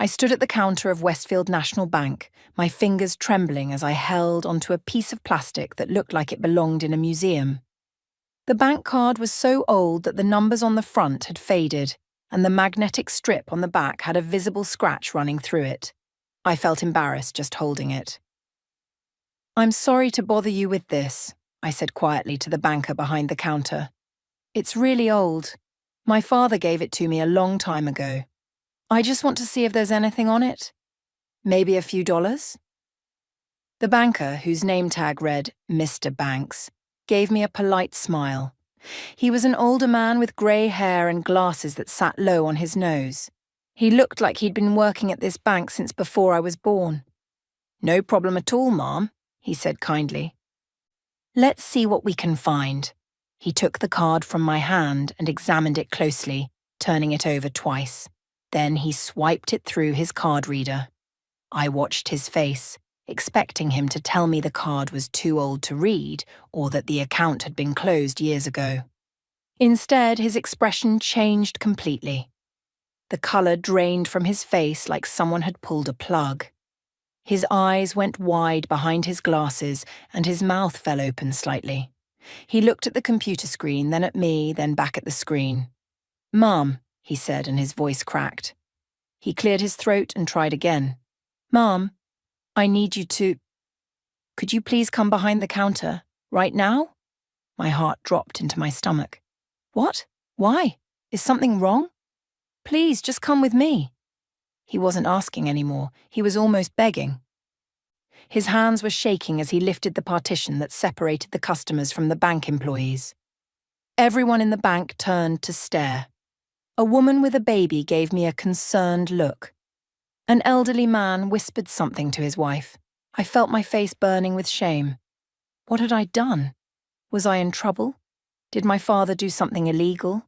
I stood at the counter of Westfield National Bank, my fingers trembling as I held onto a piece of plastic that looked like it belonged in a museum. The bank card was so old that the numbers on the front had faded, and the magnetic strip on the back had a visible scratch running through it. I felt embarrassed just holding it. "I'm sorry to bother you with this," I said quietly to the banker behind the counter. "It's really old. My father gave it to me a long time ago. I just want to see if there's anything on it. Maybe a few dollars?" The banker, whose name tag read Mr. Banks, gave me a polite smile. He was an older man with grey hair and glasses that sat low on his nose. He looked like he'd been working at this bank since before I was born. "No problem at all, ma'am," he said kindly. "Let's see what we can find." He took the card from my hand and examined it closely, turning it over twice. Then he swiped it through his card reader. I watched his face, expecting him to tell me the card was too old to read or that the account had been closed years ago. Instead, his expression changed completely. The colour drained from his face like someone had pulled a plug. His eyes went wide behind his glasses and his mouth fell open slightly. He looked at the computer screen, then at me, then back at the screen. "Ma'am," he said, and his voice cracked. He cleared his throat and tried again. "Ma'am, I need you to... Could you please come behind the counter, right now?" My heart dropped into my stomach. "What? Why? Is something wrong? Please, just come with me." He wasn't asking anymore. He was almost begging. His hands were shaking as he lifted the partition that separated the customers from the bank employees. Everyone in the bank turned to stare. A woman with a baby gave me a concerned look. An elderly man whispered something to his wife. I felt my face burning with shame. What had I done? Was I in trouble? Did my father do something illegal?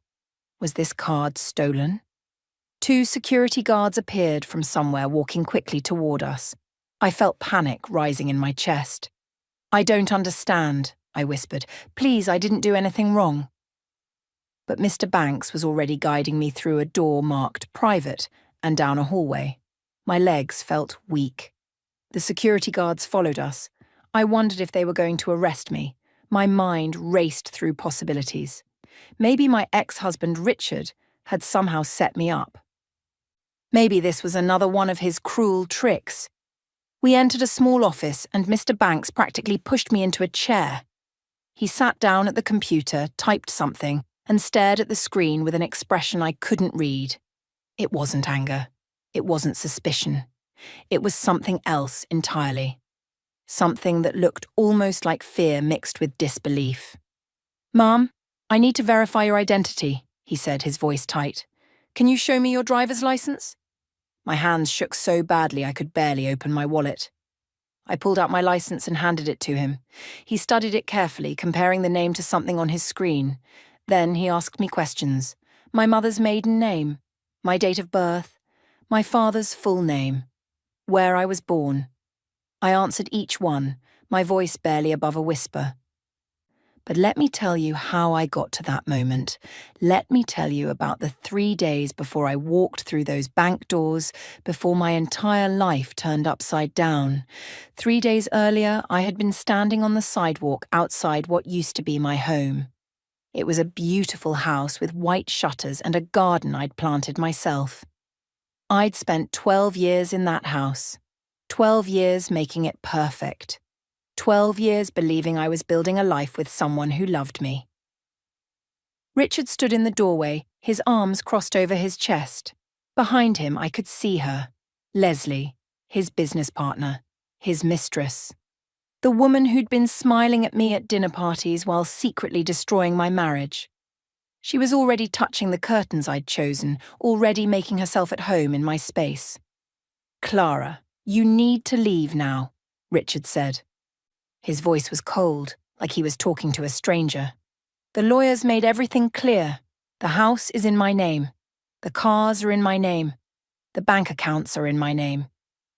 Was this card stolen? 2 security guards appeared from somewhere, walking quickly toward us. I felt panic rising in my chest. "I don't understand," I whispered. "Please, I didn't do anything wrong." But Mr. Banks was already guiding me through a door marked private and down a hallway. My legs felt weak. The security guards followed us. I wondered if they were going to arrest me. My mind raced through possibilities. Maybe my ex-husband Richard had somehow set me up. Maybe this was another one of his cruel tricks. We entered a small office and Mr. Banks practically pushed me into a chair. He sat down at the computer, typed something, and stared at the screen with an expression I couldn't read. It wasn't anger. It wasn't suspicion. It was something else entirely. Something that looked almost like fear mixed with disbelief. "Ma'am, I need to verify your identity," he said, his voice tight. "Can you show me your driver's license?" My hands shook so badly I could barely open my wallet. I pulled out my license and handed it to him. He studied it carefully, comparing the name to something on his screen. Then he asked me questions. My mother's maiden name, my date of birth, my father's full name, where I was born. I answered each one, my voice barely above a whisper. But let me tell you how I got to that moment. Let me tell you about the 3 days before I walked through those bank doors, before my entire life turned upside down. 3 days earlier, I had been standing on the sidewalk outside what used to be my home. It was a beautiful house with white shutters and a garden I'd planted myself. I'd spent 12 years in that house, 12 years making it perfect. 12 years believing I was building a life with someone who loved me. Richard stood in the doorway, his arms crossed over his chest. Behind him I could see her, Leslie, his business partner, his mistress. The woman who'd been smiling at me at dinner parties while secretly destroying my marriage. She was already touching the curtains I'd chosen, already making herself at home in my space. "Clara, you need to leave now," Richard said. His voice was cold, like he was talking to a stranger. "The lawyers made everything clear. The house is in my name. The cars are in my name. The bank accounts are in my name.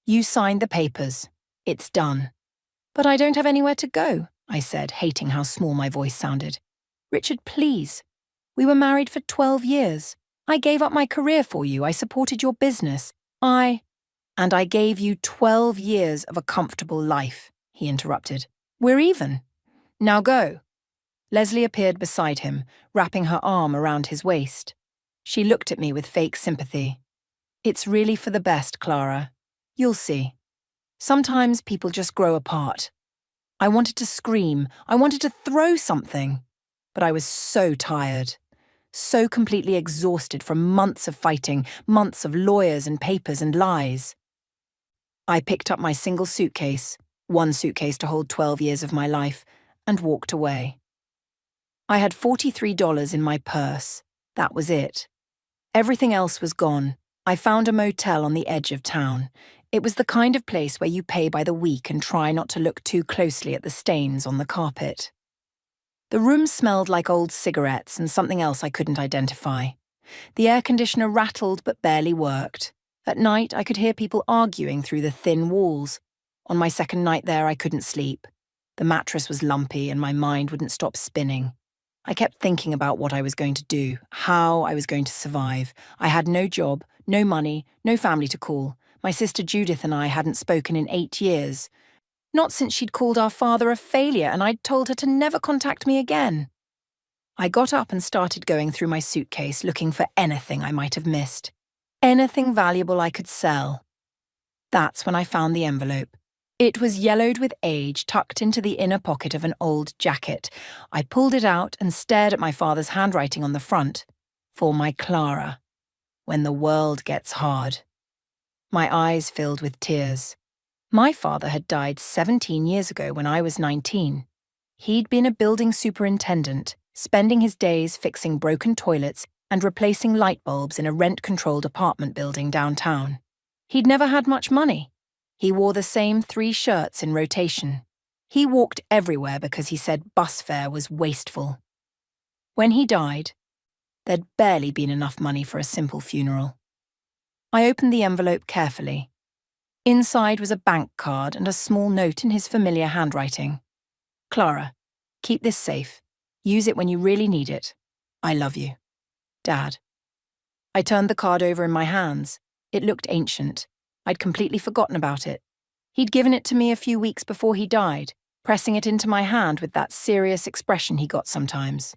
You signed the papers. It's done." "But I don't have anywhere to go," I said, hating how small my voice sounded. "Richard, please. We were married for 12 years. I gave up my career for you. I supported your business. And I gave you 12 years of a comfortable life, he interrupted. We're even. Now go. Leslie appeared beside him, wrapping her arm around his waist. She looked at me with fake sympathy. It's really for the best, Clara. You'll see. Sometimes people just grow apart. I wanted to scream. I wanted to throw something. But I was so tired. So completely exhausted from months of fighting, months of lawyers and papers and lies. I picked up my single suitcase, one suitcase to hold 12 years of my life, and walked away. I had $43 in my purse. That was it. Everything else was gone. I found a motel on the edge of town. It was the kind of place where you pay by the week and try not to look too closely at the stains on the carpet. The room smelled like old cigarettes and something else I couldn't identify. The air conditioner rattled but barely worked. At night, I could hear people arguing through the thin walls. On my second night there, I couldn't sleep. The mattress was lumpy and my mind wouldn't stop spinning. I kept thinking about what I was going to do, how I was going to survive. I had no job, no money, no family to call. My sister Judith and I hadn't spoken in 8 years. Not since she'd called our father a failure and I'd told her to never contact me again. I got up and started going through my suitcase looking for anything I might have missed. Anything valuable I could sell. That's when I found the envelope. It was yellowed with age, tucked into the inner pocket of an old jacket. I pulled it out and stared at my father's handwriting on the front. For my Clara. When the world gets hard. My eyes filled with tears. My father had died 17 years ago when I was 19. He'd been a building superintendent, spending his days fixing broken toilets and replacing light bulbs in a rent-controlled apartment building downtown. He'd never had much money. He wore the same 3 shirts in rotation. He walked everywhere because he said bus fare was wasteful. When he died, there'd barely been enough money for a simple funeral. I opened the envelope carefully. Inside was a bank card and a small note in his familiar handwriting. Clara, keep this safe. Use it when you really need it. I love you. Dad. I turned the card over in my hands. It looked ancient. I'd completely forgotten about it. He'd given it to me a few weeks before he died, pressing it into my hand with that serious expression he got sometimes.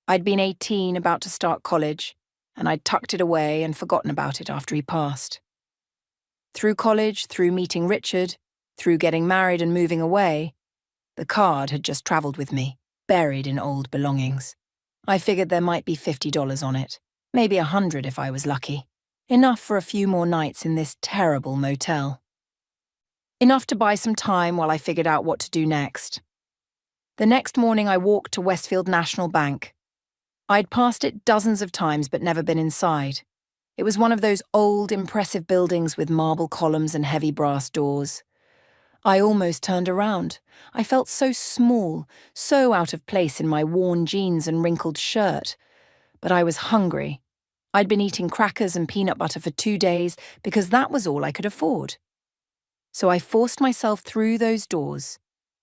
I'd been 18, about to start college, and I'd tucked it away and forgotten about it after he passed. Through college, through meeting Richard, through getting married and moving away, the card had just travelled with me, buried in old belongings. I figured there might be $50 on it, maybe $100 if I was lucky. Enough for a few more nights in this terrible motel. Enough to buy some time while I figured out what to do next. The next morning I walked to Westfield National Bank. I'd passed it dozens of times but never been inside. It was one of those old, impressive buildings with marble columns and heavy brass doors. I almost turned around. I felt so small, so out of place in my worn jeans and wrinkled shirt. But I was hungry. I'd been eating crackers and peanut butter for 2 days because that was all I could afford. So I forced myself through those doors.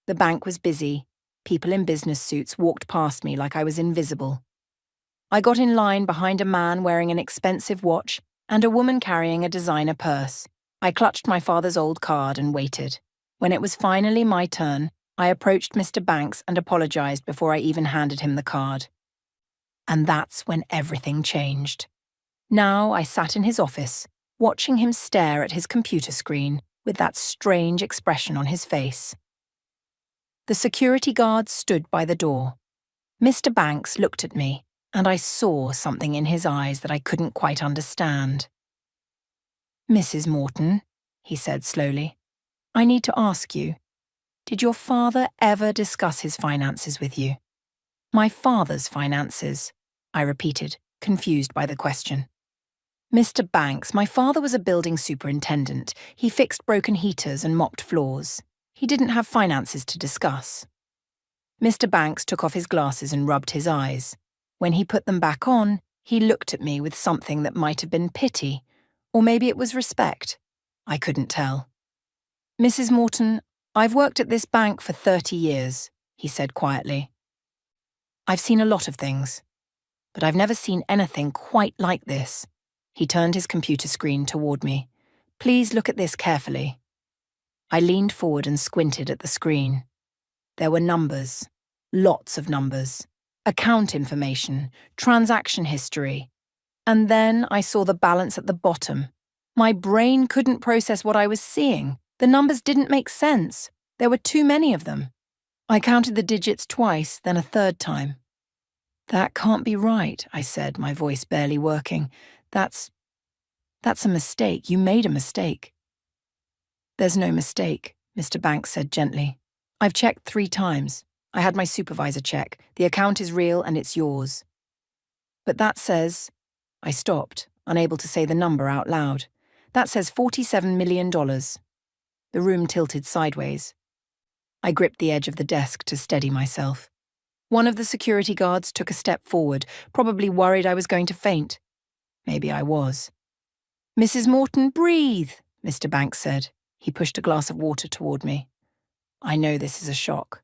The bank was busy. People in business suits walked past me like I was invisible. I got in line behind a man wearing an expensive watch and a woman carrying a designer purse. I clutched my father's old card and waited. When it was finally my turn, I approached Mr. Banks and apologized before I even handed him the card. And that's when everything changed. Now I sat in his office, watching him stare at his computer screen with that strange expression on his face. The security guard stood by the door. Mr. Banks looked at me, and I saw something in his eyes that I couldn't quite understand. "Mrs. Morton," he said slowly, "I need to ask you, did your father ever discuss his finances with you?" "My father's finances," I repeated, confused by the question. "Mr. Banks, my father was a building superintendent. He fixed broken heaters and mopped floors. He didn't have finances to discuss." Mr. Banks took off his glasses and rubbed his eyes. When he put them back on, he looked at me with something that might have been pity, or maybe it was respect. I couldn't tell. "Mrs. Morton, I've worked at this bank for 30 years, he said quietly. "I've seen a lot of things, but I've never seen anything quite like this." He turned his computer screen toward me. Please look at this carefully. I leaned forward and squinted at the screen. There were numbers, lots of numbers, account information, transaction history. And then I saw the balance at the bottom. My brain couldn't process what I was seeing. The numbers didn't make sense. There were too many of them. I counted the digits twice, then a third time. That can't be right, I said, my voice barely working. That's a mistake. You made a mistake. There's no mistake, Mr. Banks said gently. I've checked 3 times. I had my supervisor check. The account is real and it's yours. But that says... I stopped, unable to say the number out loud. That says $47 million. The room tilted sideways. I gripped the edge of the desk to steady myself. One of the security guards took a step forward, probably worried I was going to faint. Maybe I was. Mrs. Morton, breathe, Mr. Banks said. He pushed a glass of water toward me. I know this is a shock.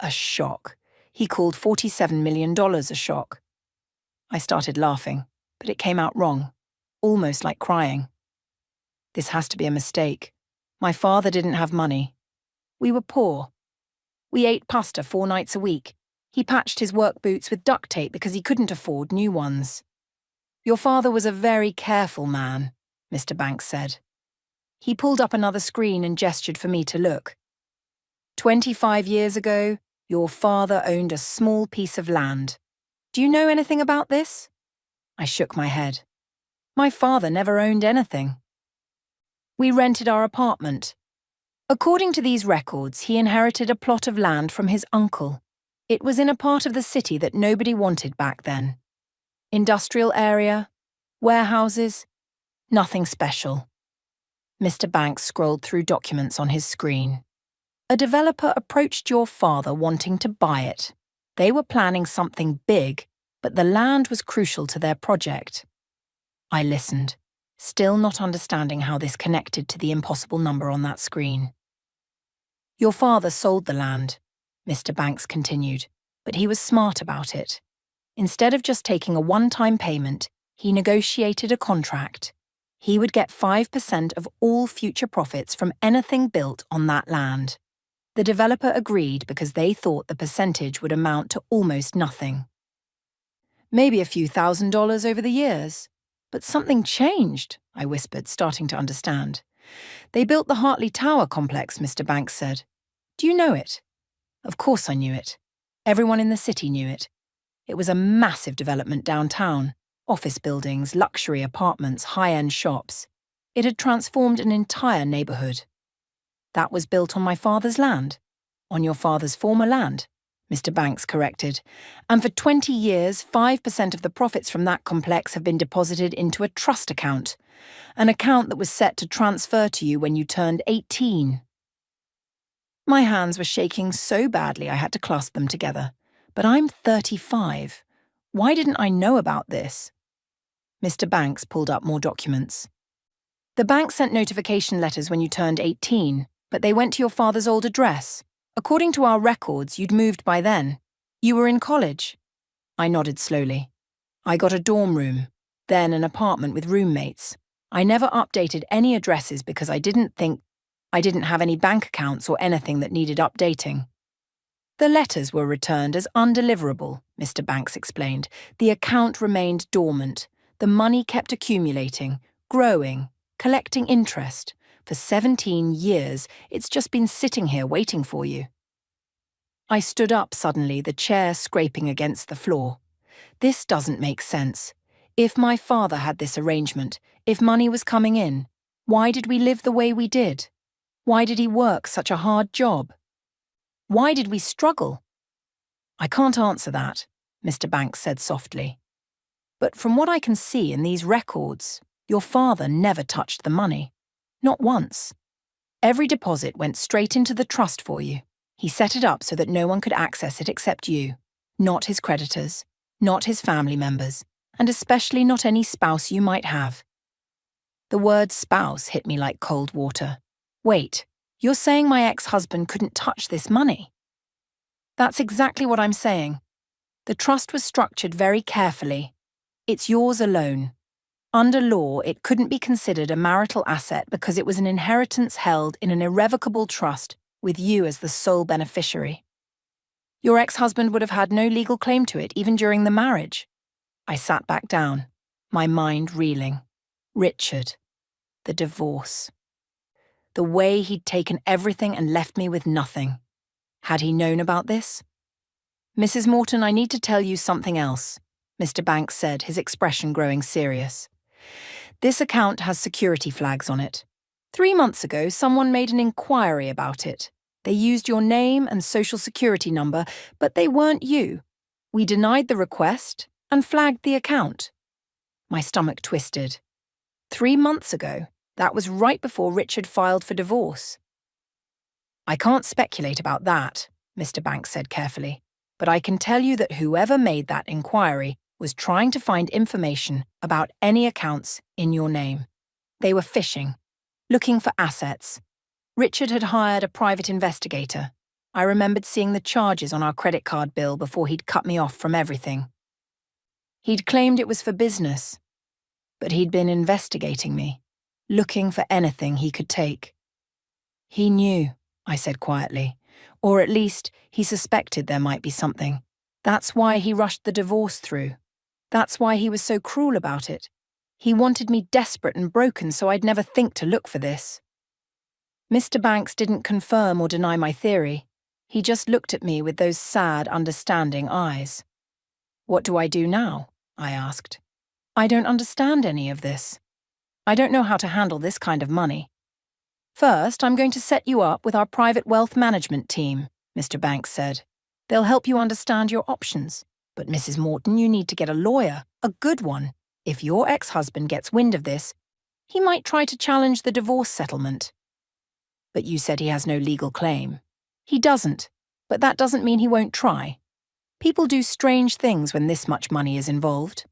A shock. He called $47 million a shock. I started laughing, but it came out wrong, almost like crying. This has to be a mistake. My father didn't have money. We were poor. We ate pasta 4 nights a week. He patched his work boots with duct tape because he couldn't afford new ones. Your father was a very careful man, Mr. Banks said. He pulled up another screen and gestured for me to look. 25 years ago, your father owned a small piece of land. Do you know anything about this? I shook my head. My father never owned anything. We rented our apartment. According to these records, he inherited a plot of land from his uncle. It was in a part of the city that nobody wanted back then. Industrial area, warehouses, nothing special. Mr. Banks scrolled through documents on his screen. A developer approached your father wanting to buy it. They were planning something big, but the land was crucial to their project. I listened, still not understanding how this connected to the impossible number on that screen. Your father sold the land, Mr. Banks continued, but he was smart about it. Instead of just taking a one-time payment, he negotiated a contract. He would get 5% of all future profits from anything built on that land. The developer agreed because they thought the percentage would amount to almost nothing. Maybe a few $1,000s over the years. But something changed, I whispered, starting to understand. They built the Hartley Tower complex, Mr. Banks said. Do you know it? Of course I knew it. Everyone in the city knew it. It was a massive development downtown. Office buildings, luxury apartments, high-end shops. It had transformed an entire neighborhood. That was built on my father's land. On your father's former land, Mr. Banks corrected. And for 20 years, 5% of the profits from that complex have been deposited into a trust account. An account that was set to transfer to you when you turned 18. My hands were shaking so badly I had to clasp them together. But I'm 35. Why didn't I know about this? Mr. Banks pulled up more documents. The bank sent notification letters when you turned 18, but they went to your father's old address. According to our records, you'd moved by then. You were in college. I nodded slowly. I got a dorm room, then an apartment with roommates. I never updated any addresses because I didn't have any bank accounts or anything that needed updating. The letters were returned as undeliverable, Mr. Banks explained. The account remained dormant. The money kept accumulating, growing, collecting interest. For 17 years, it's just been sitting here waiting for you. I stood up suddenly, the chair scraping against the floor. This doesn't make sense. If my father had this arrangement, if money was coming in, why did we live the way we did? Why did he work such a hard job? Why did we struggle? I can't answer that, Mr. Banks said softly. But from what I can see in these records, your father never touched the money. Not once. Every deposit went straight into the trust for you. He set it up so that no one could access it except you, not his creditors, not his family members, and especially not any spouse you might have. The word spouse hit me like cold water. Wait, you're saying my ex-husband couldn't touch this money? That's exactly what I'm saying. The trust was structured very carefully. It's yours alone. Under law, it couldn't be considered a marital asset because it was an inheritance held in an irrevocable trust with you as the sole beneficiary. Your ex-husband would have had no legal claim to it even during the marriage. I sat back down, my mind reeling. Richard. The divorce. The way he'd taken everything and left me with nothing. Had he known about this? Mrs. Morton, I need to tell you something else, Mr. Banks said, his expression growing serious. This account has security flags on it. 3 months ago, someone made an inquiry about it. They used your name and social security number, but they weren't you. We denied the request and flagged the account. My stomach twisted. 3 months ago, that was right before Richard filed for divorce. I can't speculate about that, Mr. Banks said carefully, but I can tell you that whoever made that inquiry was trying to find information about any accounts in your name. They were fishing, looking for assets. Richard had hired a private investigator. I remembered seeing the charges on our credit card bill before he'd cut me off from everything. He'd claimed it was for business, but he'd been investigating me, looking for anything he could take. He knew, I said quietly, or at least he suspected there might be something. That's why he rushed the divorce through. That's why he was so cruel about it. He wanted me desperate and broken so I'd never think to look for this. Mr. Banks didn't confirm or deny my theory. He just looked at me with those sad, understanding eyes. What do I do now? I asked. I don't understand any of this. I don't know how to handle this kind of money. First, I'm going to set you up with our private wealth management team, Mr. Banks said. They'll help you understand your options. But Mrs. Morton, you need to get a lawyer, a good one. If your ex-husband gets wind of this, he might try to challenge the divorce settlement. But you said he has no legal claim. He doesn't, but that doesn't mean he won't try. People do strange things when this much money is involved.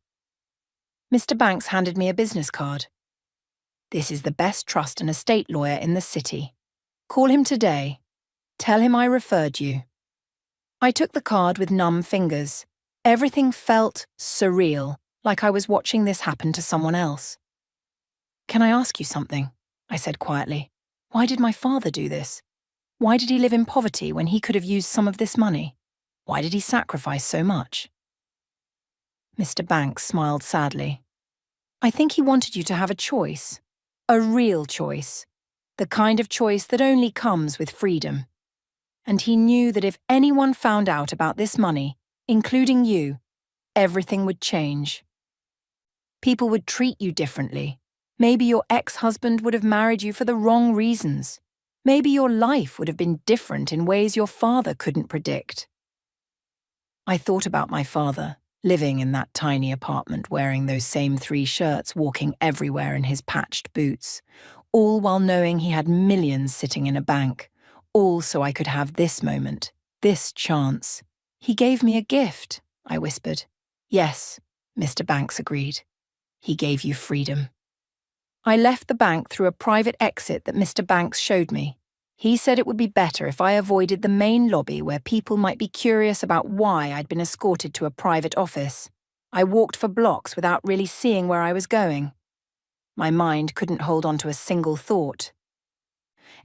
Mr. Banks handed me a business card. This is the best trust and estate lawyer in the city. Call him today. Tell him I referred you. I took the card with numb fingers. Everything felt surreal, like I was watching this happen to someone else. Can I ask you something? I said quietly. Why did my father do this? Why did he live in poverty when he could have used some of this money? Why did he sacrifice so much? Mr. Banks smiled sadly. I think he wanted you to have a choice. A real choice. The kind of choice that only comes with freedom. And he knew that if anyone found out about this money, including you, everything would change. People would treat you differently. Maybe your ex-husband would have married you for the wrong reasons. Maybe your life would have been different in ways your father couldn't predict. I thought about my father, living in that tiny apartment wearing those same 3 shirts, walking everywhere in his patched boots, all while knowing he had millions sitting in a bank, all so I could have this moment, this chance. He gave me a gift, I whispered. Yes, Mr. Banks agreed. He gave you freedom. I left the bank through a private exit that Mr. Banks showed me. He said it would be better if I avoided the main lobby where people might be curious about why I'd been escorted to a private office. I walked for blocks without really seeing where I was going. My mind couldn't hold on to a single thought.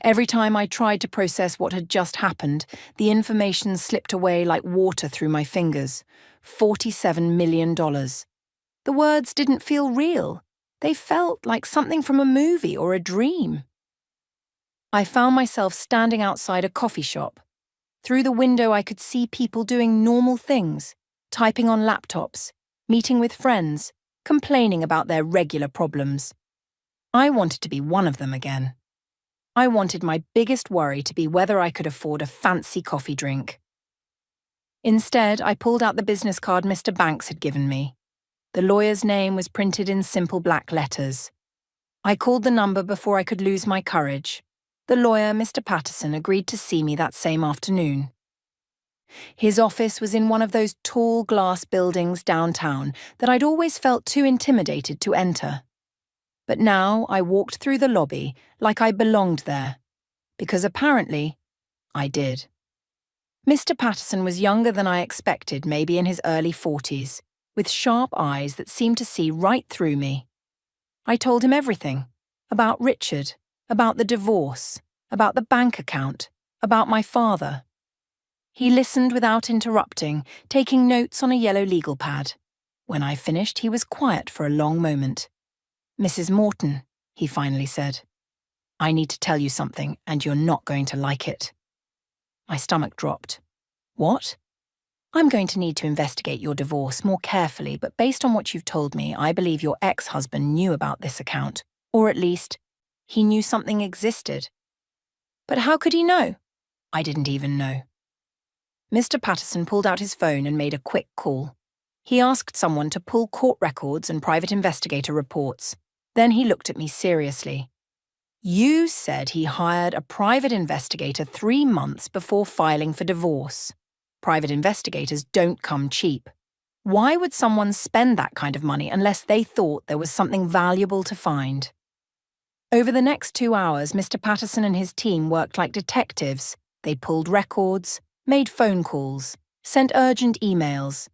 Every time I tried to process what had just happened, the information slipped away like water through my fingers. $47 million. The words didn't feel real. They felt like something from a movie or a dream. I found myself standing outside a coffee shop. Through the window I could see people doing normal things, typing on laptops, meeting with friends, complaining about their regular problems. I wanted to be one of them again. I wanted my biggest worry to be whether I could afford a fancy coffee drink. Instead, I pulled out the business card Mr. Banks had given me. The lawyer's name was printed in simple black letters. I called the number before I could lose my courage. The lawyer, Mr. Patterson, agreed to see me that same afternoon. His office was in one of those tall glass buildings downtown that I'd always felt too intimidated to enter. But now I walked through the lobby like I belonged there, because apparently I did. Mr. Patterson was younger than I expected, maybe in his early 40s, with sharp eyes that seemed to see right through me. I told him everything. About Richard, about the divorce, about the bank account, about my father. He listened without interrupting, taking notes on a yellow legal pad. When I finished, he was quiet for a long moment. "Mrs. Morton," he finally said, "I need to tell you something, and you're not going to like it." My stomach dropped. "What?" "I'm going to need to investigate your divorce more carefully, but based on what you've told me, I believe your ex-husband knew about this account, or at least, he knew something existed." "But how could he know?" "I didn't even know." Mr. Patterson pulled out his phone and made a quick call. He asked someone to pull court records and private investigator reports. Then he looked at me seriously. "You said he hired a private investigator 3 months before filing for divorce. Private investigators don't come cheap. Why would someone spend that kind of money unless they thought there was something valuable to find?" Over the next 2 hours, Mr. Patterson and his team worked like detectives. They pulled records, made phone calls, sent urgent emails,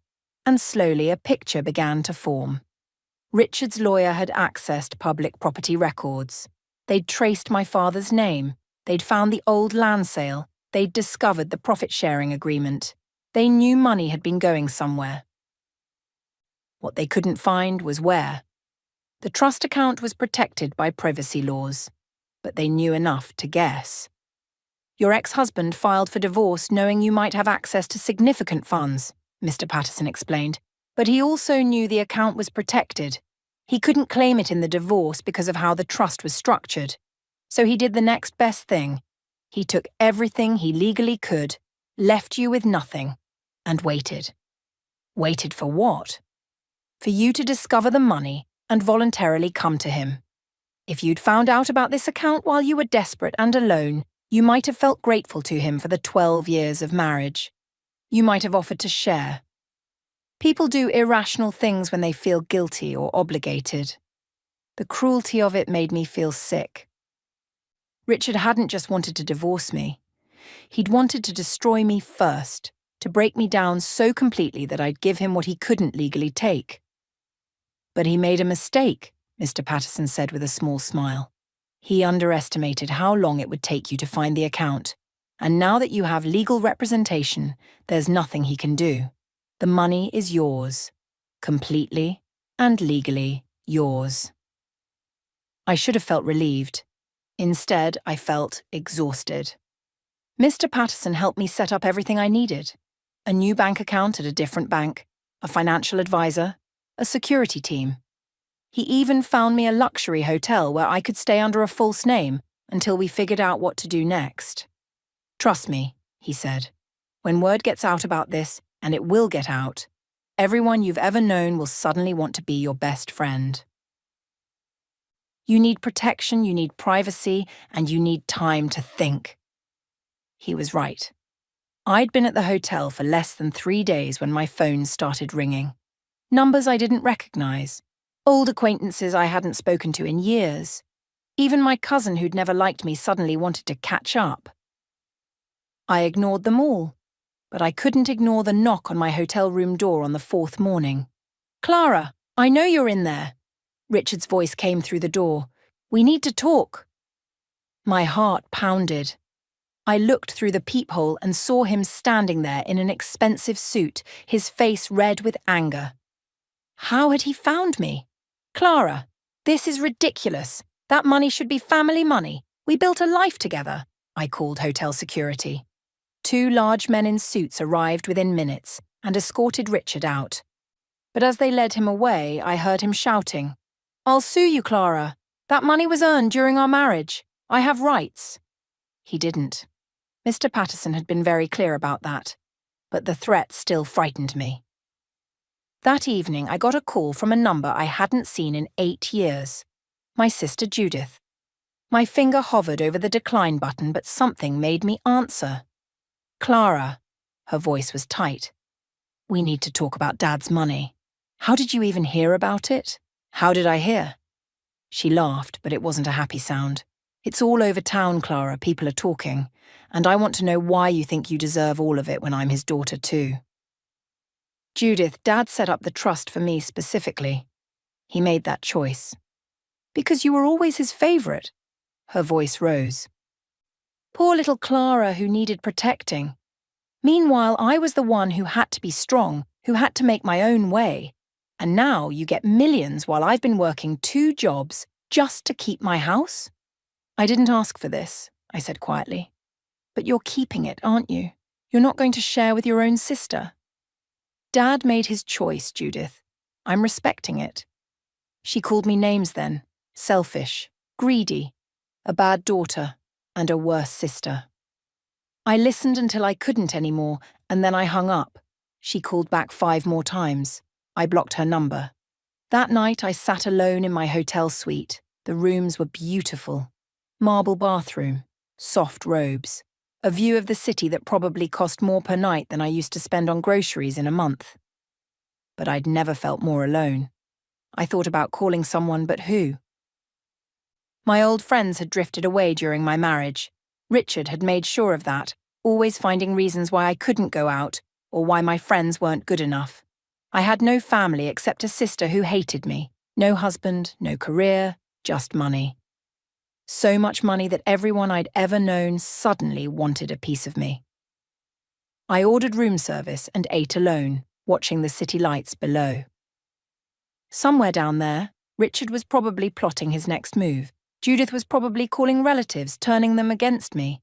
and slowly a picture began to form. Richard's lawyer had accessed public property records. They'd traced my father's name. They'd found the old land sale. They'd discovered the profit-sharing agreement. They knew money had been going somewhere. What they couldn't find was where. The trust account was protected by privacy laws, but they knew enough to guess. "Your ex-husband filed for divorce knowing you might have access to significant funds," Mr. Patterson explained, "but he also knew the account was protected. He couldn't claim it in the divorce because of how the trust was structured. So he did the next best thing. He took everything he legally could, left you with nothing, and waited." "Waited for what?" "For you to discover the money and voluntarily come to him. If you'd found out about this account while you were desperate and alone, you might have felt grateful to him for the 12 years of marriage. You might have offered to share. People do irrational things when they feel guilty or obligated. The cruelty of it made me feel sick. Richard hadn't just wanted to divorce me. He'd wanted to destroy me first, to break me down so completely that I'd give him what he couldn't legally take. "But he made a mistake," Mr. Patterson said with a small smile. "He underestimated how long it would take you to find the account, and now that you have legal representation, there's nothing he can do. The money is yours, completely and legally yours." I should have felt relieved. Instead, I felt exhausted. Mr. Patterson helped me set up everything I needed. A new bank account at a different bank, a financial advisor, a security team. He even found me a luxury hotel where I could stay under a false name until we figured out what to do next. "Trust me," he said. "When word gets out about this, and it will get out, everyone you've ever known will suddenly want to be your best friend. You need protection, you need privacy, and you need time to think." He was right. I'd been at the hotel for less than 3 days when my phone started ringing. Numbers I didn't recognize. Old acquaintances I hadn't spoken to in years. Even my cousin who'd never liked me suddenly wanted to catch up. I ignored them all, but I couldn't ignore the knock on my hotel room door on the 4th morning. "Clara, I know you're in there." Richard's voice came through the door. "We need to talk." My heart pounded. I looked through the peephole and saw him standing there in an expensive suit, his face red with anger. How had he found me? "Clara, this is ridiculous. That money should be family money. We built a life together," I called hotel security. 2 large men in suits arrived within minutes and escorted Richard out. But as they led him away, I heard him shouting, "I'll sue you, Clara. That money was earned during our marriage. I have rights." He didn't. Mr. Patterson had been very clear about that, but the threat still frightened me. That evening, I got a call from a number I hadn't seen in 8 years. My sister Judith. My finger hovered over the decline button, but something made me answer. "Clara." Her voice was tight. "We need to talk about Dad's money. How did you even hear about it?" "How did I hear?" She laughed, but it wasn't a happy sound. "It's all over town, Clara. People are talking. And I want to know why you think you deserve all of it when I'm his daughter too." "Judith, Dad set up the trust for me specifically. He made that choice. Because you were always his favourite. Her voice rose. Poor little Clara who needed protecting. Meanwhile, I was the one who had to be strong, who had to make my own way. And now you get millions while I've been working 2 jobs just to keep my house? I didn't ask for this, I said quietly. But you're keeping it, aren't you? You're not going to share with your own sister. Dad made his choice, Judith. I'm respecting it. She called me names then. Selfish, greedy, a bad daughter, and a worse sister. I listened until I couldn't anymore, and then I hung up. She called back 5 more times. I blocked her number. That night I sat alone in my hotel suite. The rooms were beautiful. Marble bathroom, soft robes, a view of the city that probably cost more per night than I used to spend on groceries in a month. But I'd never felt more alone. I thought about calling someone, but who? My old friends had drifted away during my marriage. Richard had made sure of that, always finding reasons why I couldn't go out or why my friends weren't good enough. I had no family except a sister who hated me. No husband, no career, just money. So much money that everyone I'd ever known suddenly wanted a piece of me. I ordered room service and ate alone, watching the city lights below. Somewhere down there, Richard was probably plotting his next move. Judith was probably calling relatives, turning them against me.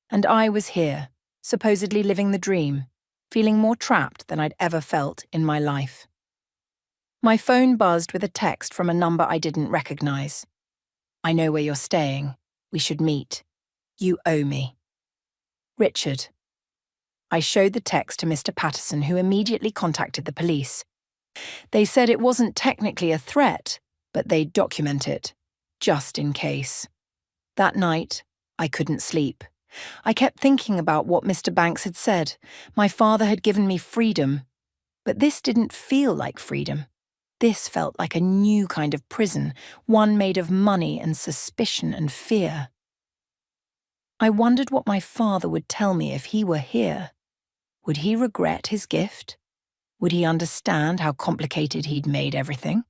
And I was here, supposedly living the dream, feeling more trapped than I'd ever felt in my life. My phone buzzed with a text from a number I didn't recognize. I know where you're staying. We should meet. You owe me. Richard. I showed the text to Mr. Patterson, who immediately contacted the police. They said it wasn't technically a threat, but they'd document it, just in case. That night, I couldn't sleep. I kept thinking about what Mr. Banks had said. My father had given me freedom, but this didn't feel like freedom. This felt like a new kind of prison, one made of money and suspicion and fear. I wondered what my father would tell me if he were here. Would he regret his gift? Would he understand how complicated he'd made everything?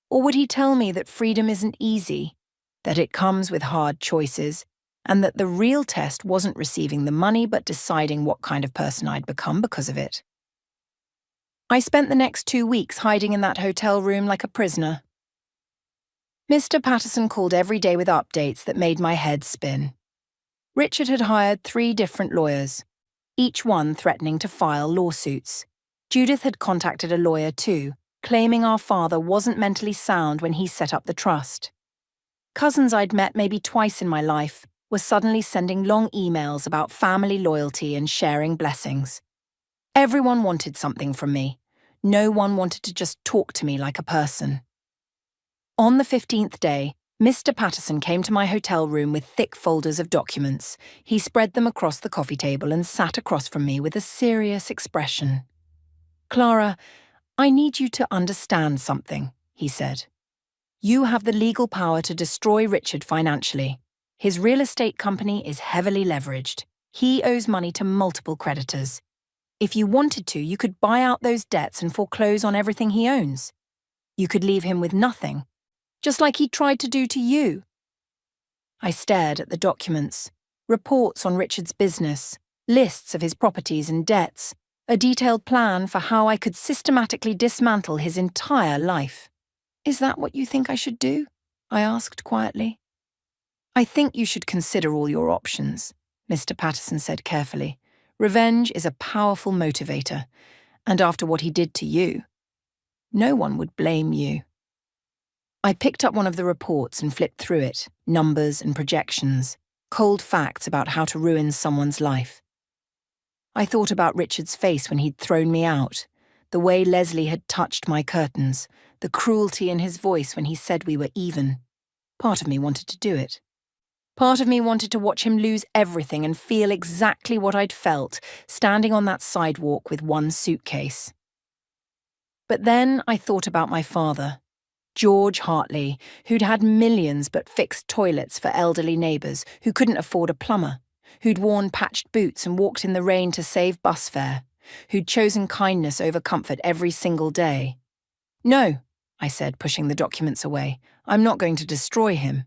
Or would he tell me that freedom isn't easy, that it comes with hard choices, and that the real test wasn't receiving the money but deciding what kind of person I'd become because of it? I spent the next 2 weeks hiding in that hotel room like a prisoner. Mr. Patterson called every day with updates that made my head spin. Richard had hired 3 different lawyers, each one threatening to file lawsuits. Judith had contacted a lawyer too, claiming our father wasn't mentally sound when he set up the trust. Cousins I'd met maybe twice in my life were suddenly sending long emails about family loyalty and sharing blessings. Everyone wanted something from me. No one wanted to just talk to me like a person. On the 15th day, Mr. Patterson came to my hotel room with thick folders of documents. He spread them across the coffee table and sat across from me with a serious expression. Clara, I need you to understand something, he said. You have the legal power to destroy Richard financially. His real estate company is heavily leveraged. He owes money to multiple creditors. If you wanted to, you could buy out those debts and foreclose on everything he owns. You could leave him with nothing, just like he tried to do to you. I stared at the documents, reports on Richard's business, lists of his properties and debts, a detailed plan for how I could systematically dismantle his entire life. Is that what you think I should do? I asked quietly. I think you should consider all your options, Mr. Patterson said carefully. Revenge is a powerful motivator, and after what he did to you, no one would blame you. I picked up one of the reports and flipped through it, numbers and projections, cold facts about how to ruin someone's life. I thought about Richard's face when he'd thrown me out, the way Leslie had touched my curtains, the cruelty in his voice when he said we were even. Part of me wanted to do it. Part of me wanted to watch him lose everything and feel exactly what I'd felt, standing on that sidewalk with one suitcase. But then I thought about my father, George Hartley, who'd had millions but fixed toilets for elderly neighbours who couldn't afford a plumber, who'd worn patched boots and walked in the rain to save bus fare, who'd chosen kindness over comfort every single day. No, I said, pushing the documents away. I'm not going to destroy him.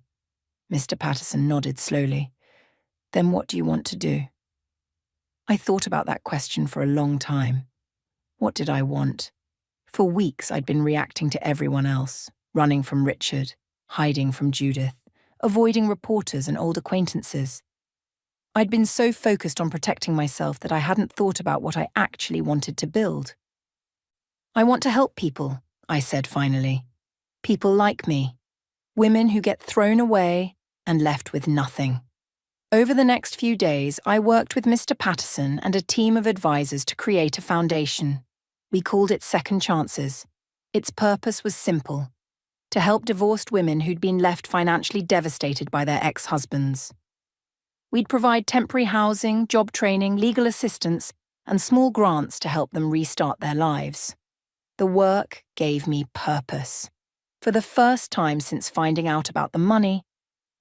Mr. Patterson nodded slowly. Then what do you want to do? I thought about that question for a long time. What did I want? For weeks I'd been reacting to everyone else, running from Richard, hiding from Judith, avoiding reporters and old acquaintances. I'd been so focused on protecting myself that I hadn't thought about what I actually wanted to build. I want to help people, I said finally. People like me. Women who get thrown away and left with nothing. Over the next few days, I worked with Mr. Patterson and a team of advisors to create a foundation. We called it Second Chances. Its purpose was simple: to help divorced women who'd been left financially devastated by their ex-husbands. We'd provide temporary housing, job training, legal assistance, and small grants to help them restart their lives. The work gave me purpose. For the first time since finding out about the money,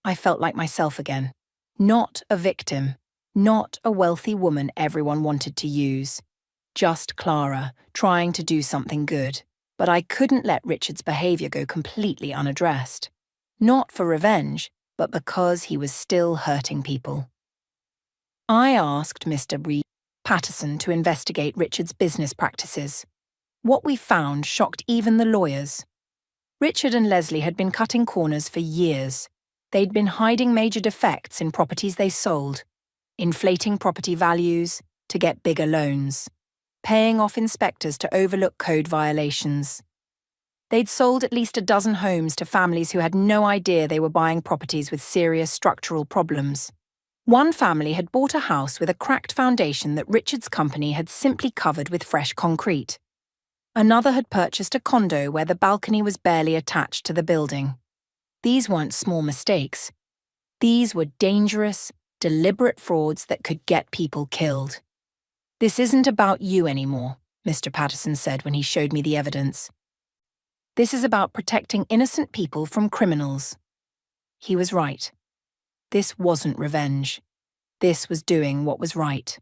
I felt like myself again. Not a victim, not a wealthy woman everyone wanted to use. Just Clara, trying to do something good. But I couldn't let Richard's behaviour go completely unaddressed. Not for revenge, but because he was still hurting people. I asked Mr. Patterson to investigate Richard's business practices. What we found shocked even the lawyers. Richard and Leslie had been cutting corners for years. They'd been hiding major defects in properties they sold, inflating property values to get bigger loans, paying off inspectors to overlook code violations. They'd sold at least a dozen homes to families who had no idea they were buying properties with serious structural problems. One family had bought a house with a cracked foundation that Richard's company had simply covered with fresh concrete. Another had purchased a condo where the balcony was barely attached to the building. These weren't small mistakes. These were dangerous, deliberate frauds that could get people killed. This isn't about you anymore, Mr. Patterson said when he showed me the evidence. This is about protecting innocent people from criminals. He was right. This wasn't revenge. This was doing what was right.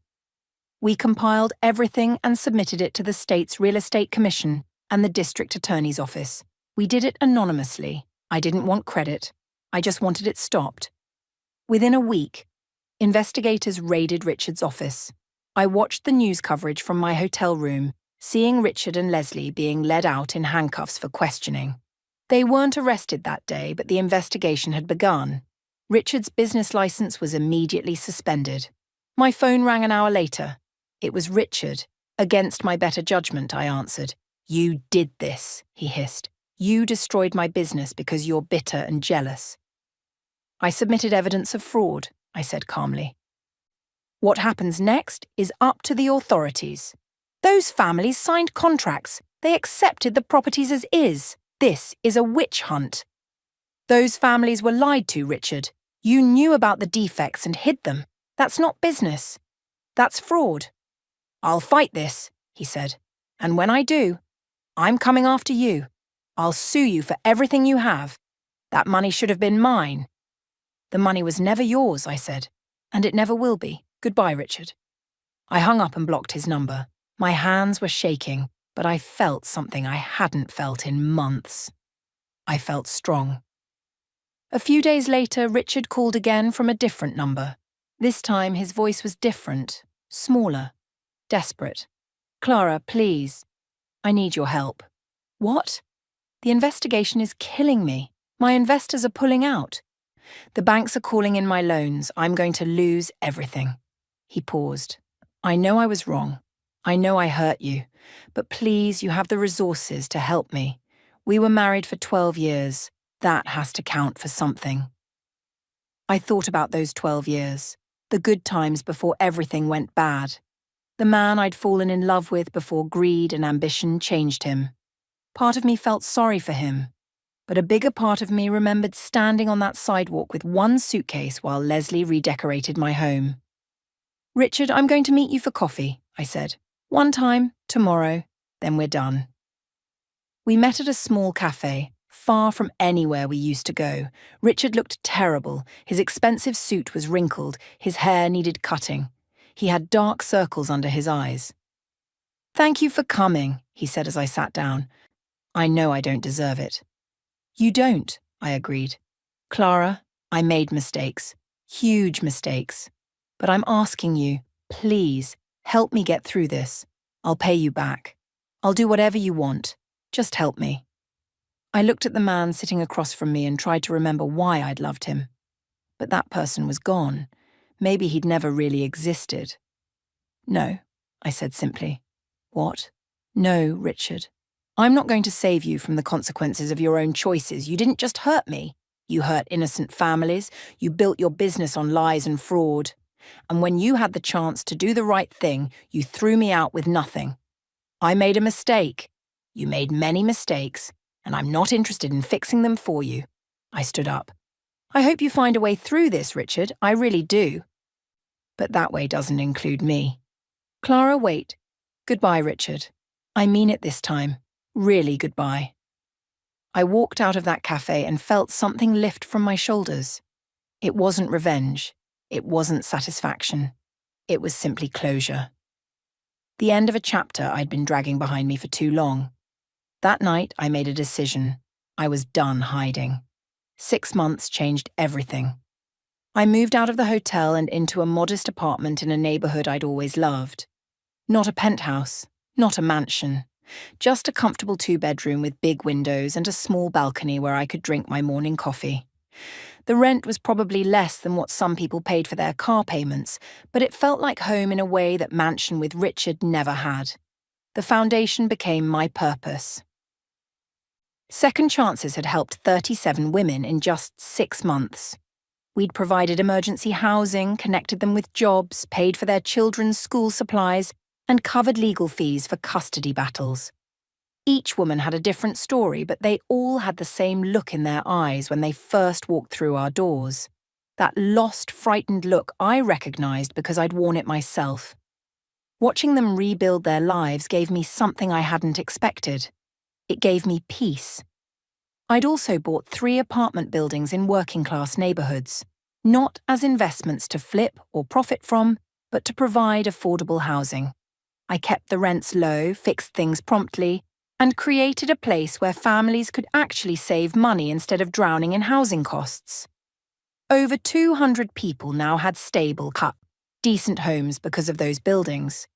We compiled everything and submitted it to the state's Real Estate Commission and the District Attorney's Office. We did it anonymously. I didn't want credit. I just wanted it stopped. Within a week, investigators raided Richard's office. I watched the news coverage from my hotel room, seeing Richard and Leslie being led out in handcuffs for questioning. They weren't arrested that day, but the investigation had begun. Richard's business license was immediately suspended. My phone rang an hour later. It was Richard. Against my better judgment, I answered. You did this, he hissed. You destroyed my business because you're bitter and jealous. I submitted evidence of fraud, I said calmly. What happens next is up to the authorities. Those families signed contracts. They accepted the properties as is. This is a witch hunt. Those families were lied to, Richard. You knew about the defects and hid them. That's not business. That's fraud. I'll fight this, he said. And when I do, I'm coming after you. I'll sue you for everything you have. That money should have been mine. The money was never yours, I said, and it never will be. Goodbye, Richard. I hung up and blocked his number. My hands were shaking, but I felt something I hadn't felt in months. I felt strong. A few days later, Richard called again from a different number. This time his voice was different, smaller, desperate. Clara, please. I need your help. What? The investigation is killing me. My investors are pulling out. The banks are calling in my loans. I'm going to lose everything. He paused. I know I was wrong. I know I hurt you. But please, you have the resources to help me. We were married for 12 years. That has to count for something. I thought about those 12 years. The good times before everything went bad. The man I'd fallen in love with before greed and ambition changed him. Part of me felt sorry for him, but a bigger part of me remembered standing on that sidewalk with one suitcase while Leslie redecorated my home. Richard, I'm going to meet you for coffee, I said. One time, tomorrow, then we're done. We met at a small cafe, far from anywhere we used to go. Richard looked terrible. His expensive suit was wrinkled. His hair needed cutting. He had dark circles under his eyes. Thank you for coming, he said as I sat down. I know I don't deserve it. You don't, I agreed. Clara, I made mistakes. Huge mistakes. But I'm asking you, please, help me get through this. I'll pay you back. I'll do whatever you want. Just help me. I looked at the man sitting across from me and tried to remember why I'd loved him. But that person was gone. Maybe he'd never really existed. No, I said simply. What? No, Richard. I'm not going to save you from the consequences of your own choices. You didn't just hurt me. You hurt innocent families. You built your business on lies and fraud. And when you had the chance to do the right thing, you threw me out with nothing. I made a mistake. You made many mistakes, and I'm not interested in fixing them for you. I stood up. I hope you find a way through this, Richard. I really do. But that way doesn't include me. Clara, wait. Goodbye, Richard. I mean it this time. Really goodbye. I walked out of that cafe and felt something lift from my shoulders. It wasn't revenge. It wasn't satisfaction. It was simply closure. The end of a chapter I'd been dragging behind me for too long. That night, I made a decision. I was done hiding. 6 months changed everything. I moved out of the hotel and into a modest apartment in a neighborhood I'd always loved. Not a penthouse, not a mansion, just a comfortable 2-bedroom with big windows and a small balcony where I could drink my morning coffee. The rent was probably less than what some people paid for their car payments, but it felt like home in a way that Mansion with Richard never had. The foundation became my purpose. Second Chances had helped 37 women in just 6 months. We'd provided emergency housing, connected them with jobs, paid for their children's school supplies, and covered legal fees for custody battles. Each woman had a different story, but they all had the same look in their eyes when they first walked through our doors. That lost, frightened look I recognized because I'd worn it myself. Watching them rebuild their lives gave me something I hadn't expected. It gave me peace. I'd also bought 3 apartment buildings in working-class neighborhoods, not as investments to flip or profit from, but to provide affordable housing. I kept the rents low, fixed things promptly, and created a place where families could actually save money instead of drowning in housing costs. Over 200 people now had stable, decent homes because of those buildings.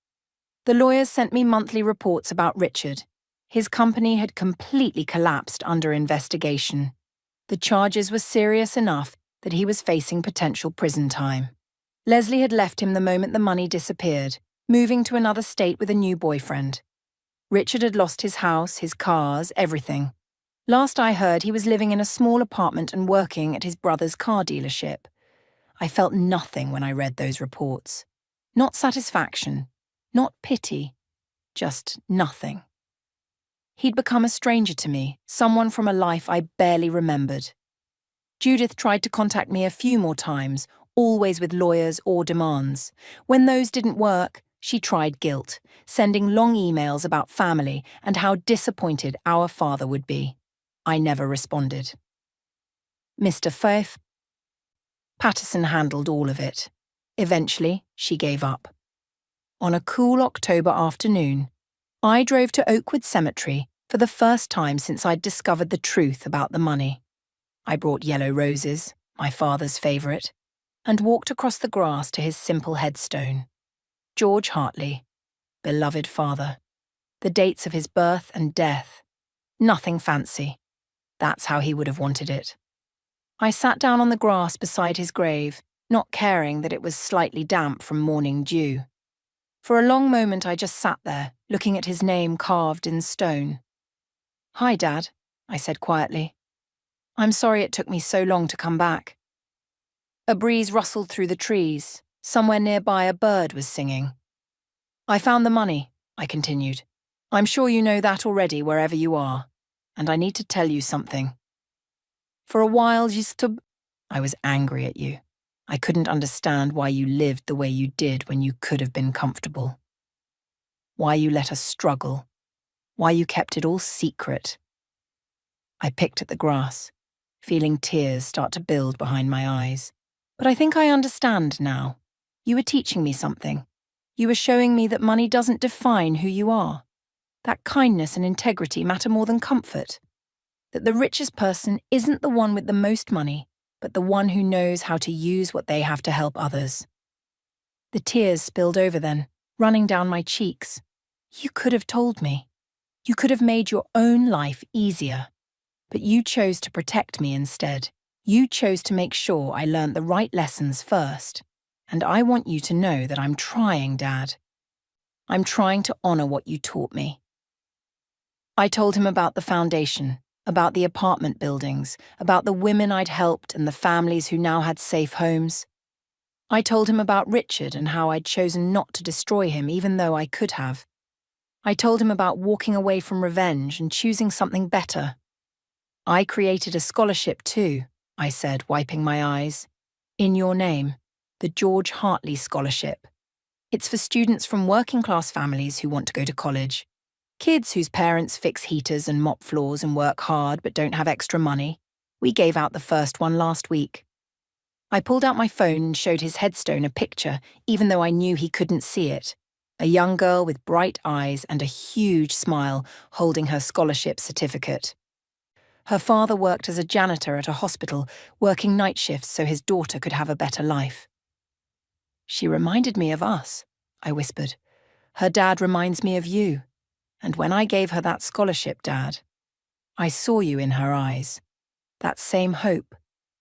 The lawyers sent me monthly reports about Richard. His company had completely collapsed under investigation. The charges were serious enough that he was facing potential prison time. Leslie had left him the moment the money disappeared, moving to another state with a new boyfriend. Richard had lost his house, his cars, everything. Last I heard, he was living in a small apartment and working at his brother's car dealership. I felt nothing when I read those reports. Not satisfaction, not pity, just nothing. He'd become a stranger to me, someone from a life I barely remembered. Judith tried to contact me a few more times, always with lawyers or demands. When those didn't work, she tried guilt, sending long emails about family and how disappointed our father would be. I never responded. Mr. Fife? Patterson handled all of it. Eventually, she gave up. On a cool October afternoon, I drove to Oakwood Cemetery for the first time since I'd discovered the truth about the money. I brought yellow roses, my father's favourite, and walked across the grass to his simple headstone. George Hartley, beloved father. The dates of his birth and death. Nothing fancy. That's how he would have wanted it. I sat down on the grass beside his grave, not caring that it was slightly damp from morning dew. For a long moment I just sat there, looking at his name carved in stone. "Hi, Dad," I said quietly. "I'm sorry it took me so long to come back." A breeze rustled through the trees. Somewhere nearby a bird was singing. "I found the money," I continued. "I'm sure you know that already wherever you are. And I need to tell you something. For a while I was angry at you. I couldn't understand why you lived the way you did when you could have been comfortable. Why you let us struggle. Why you kept it all secret." I picked at the grass, feeling tears start to build behind my eyes. "But I think I understand now. You were teaching me something. You were showing me that money doesn't define who you are. that kindness and integrity matter more than comfort. That the richest person isn't the one with the most money, but the one who knows how to use what they have to help others. The tears spilled over then, running down my cheeks. You could have told me. You could have made your own life easier. But you chose to protect me instead. You chose to make sure I learned the right lessons first. And I want you to know that I'm trying, Dad. I'm trying to honor what you taught me. I told him about the foundation, about the apartment buildings, about the women I'd helped and the families who now had safe homes. I told him about Richard and how I'd chosen not to destroy him even though I could have. I told him about walking away from revenge and choosing something better. I created a scholarship too, I said, wiping my eyes. In your name, the George Hartley Scholarship. It's for students from working-class families who want to go to college. Kids whose parents fix heaters and mop floors and work hard but don't have extra money. We gave out the first one last week. I pulled out my phone and showed his headstone a picture, even though I knew he couldn't see it. A young girl with bright eyes and a huge smile holding her scholarship certificate. Her father worked as a janitor at a hospital, working night shifts so his daughter could have a better life. She reminded me of us, I whispered. Her dad reminds me of you. And when I gave her that scholarship, Dad, I saw you in her eyes. That same hope,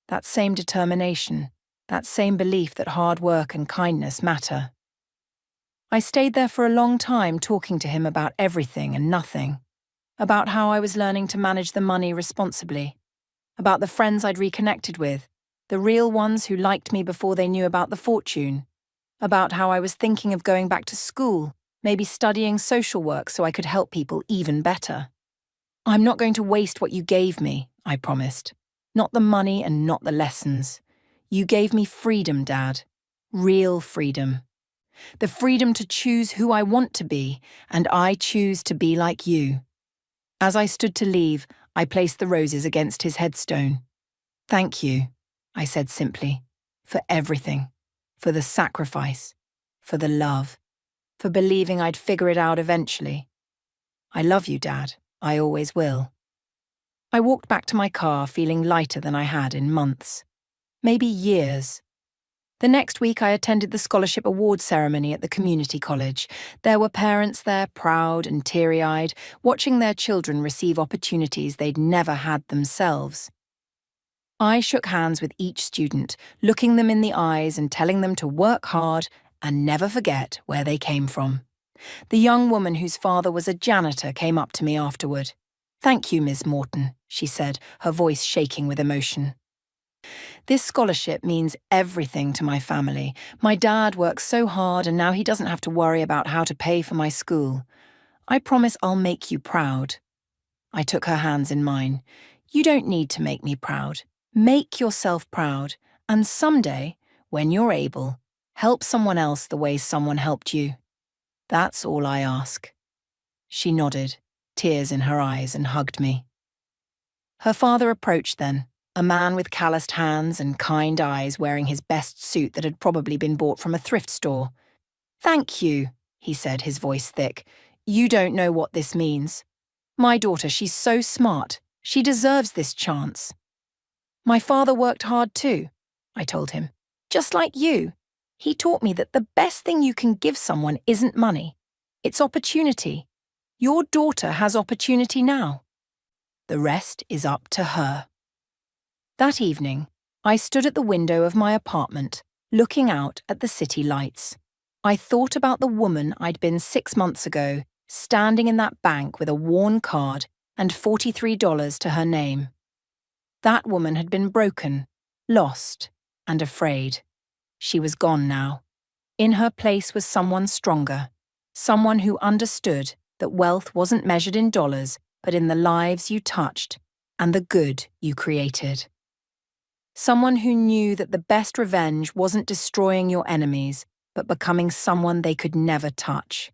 that same determination, that same belief that hard work and kindness matter. I stayed there for a long time talking to him about everything and nothing, about how I was learning to manage the money responsibly, about the friends I'd reconnected with, the real ones who liked me before they knew about the fortune, about how I was thinking of going back to school, maybe studying social work so I could help people even better. I'm not going to waste what you gave me, I promised. Not the money and not the lessons. You gave me freedom, Dad. Real freedom. The freedom to choose who I want to be, and I choose to be like you. As I stood to leave, I placed the roses against his headstone. Thank you, I said simply, for everything, for the sacrifice, for the love, for believing I'd figure it out eventually. I love you, Dad. I always will. I walked back to my car feeling lighter than I had in months, maybe years. The next week I attended the scholarship award ceremony at the community college. There were parents there, proud and teary-eyed, watching their children receive opportunities they'd never had themselves. I shook hands with each student, looking them in the eyes and telling them to work hard and never forget where they came from. The young woman whose father was a janitor came up to me afterward. Thank you, Ms. Morton, she said, her voice shaking with emotion. This scholarship means everything to my family. My dad works so hard and now he doesn't have to worry about how to pay for my school. I promise I'll make you proud. I took her hands in mine. You don't need to make me proud. Make yourself proud. And someday, when you're able, help someone else the way someone helped you. That's all I ask. She nodded, tears in her eyes, and hugged me. Her father approached then. A man with calloused hands and kind eyes wearing his best suit that had probably been bought from a thrift store. Thank you, he said, his voice thick. You don't know what this means. My daughter, she's so smart. She deserves this chance. My father worked hard too, I told him. Just like you. He taught me that the best thing you can give someone isn't money. It's opportunity. Your daughter has opportunity now. The rest is up to her. That evening, I stood at the window of my apartment, looking out at the city lights. I thought about the woman I'd been 6 months ago, standing in that bank with a worn card and $43 to her name. That woman had been broken, lost, and afraid. She was gone now. In her place was someone stronger, someone who understood that wealth wasn't measured in dollars, but in the lives you touched and the good you created. Someone who knew that the best revenge wasn't destroying your enemies, but becoming someone they could never touch.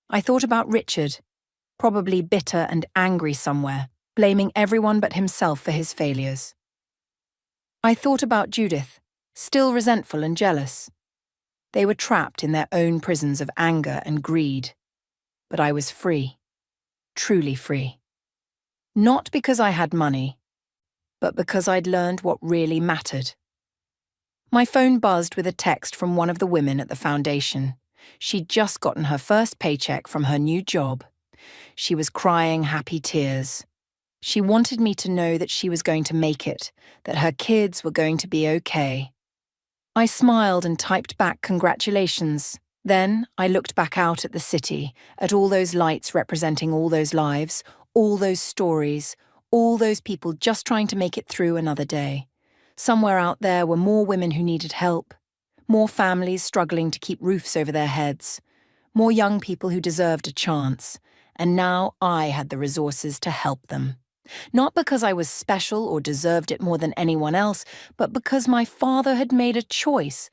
I thought about Richard, probably bitter and angry somewhere, blaming everyone but himself for his failures. I thought about Judith, still resentful and jealous. They were trapped in their own prisons of anger and greed. But I was free. truly free. Not because I had money, but because I'd learned what really mattered. My phone buzzed with a text from one of the women at the foundation. She'd just gotten her first paycheck from her new job. She was crying happy tears. She wanted me to know that she was going to make it, that her kids were going to be okay. I smiled and typed back congratulations. Then I looked back out at the city, at all those lights representing all those lives, all those stories, all those people just trying to make it through another day. Somewhere out there were more women who needed help, more families struggling to keep roofs over their heads, more young people who deserved a chance, and now I had the resources to help them. Not because I was special or deserved it more than anyone else, but because my father had made a choice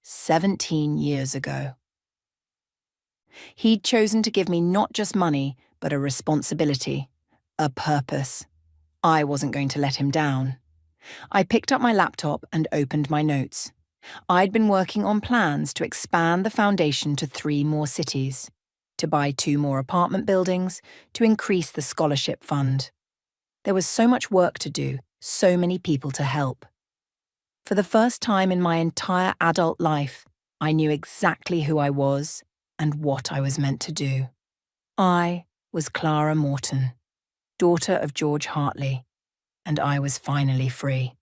17 years ago. He'd chosen to give me not just money, but a responsibility, a purpose. I wasn't going to let him down. I picked up my laptop and opened my notes. I'd been working on plans to expand the foundation to 3 more cities, to buy 2 more apartment buildings, to increase the scholarship fund. There was so much work to do, so many people to help. For the first time in my entire adult life, I knew exactly who I was and what I was meant to do. I was Clara Morton, daughter of George Hartley, and I was finally free.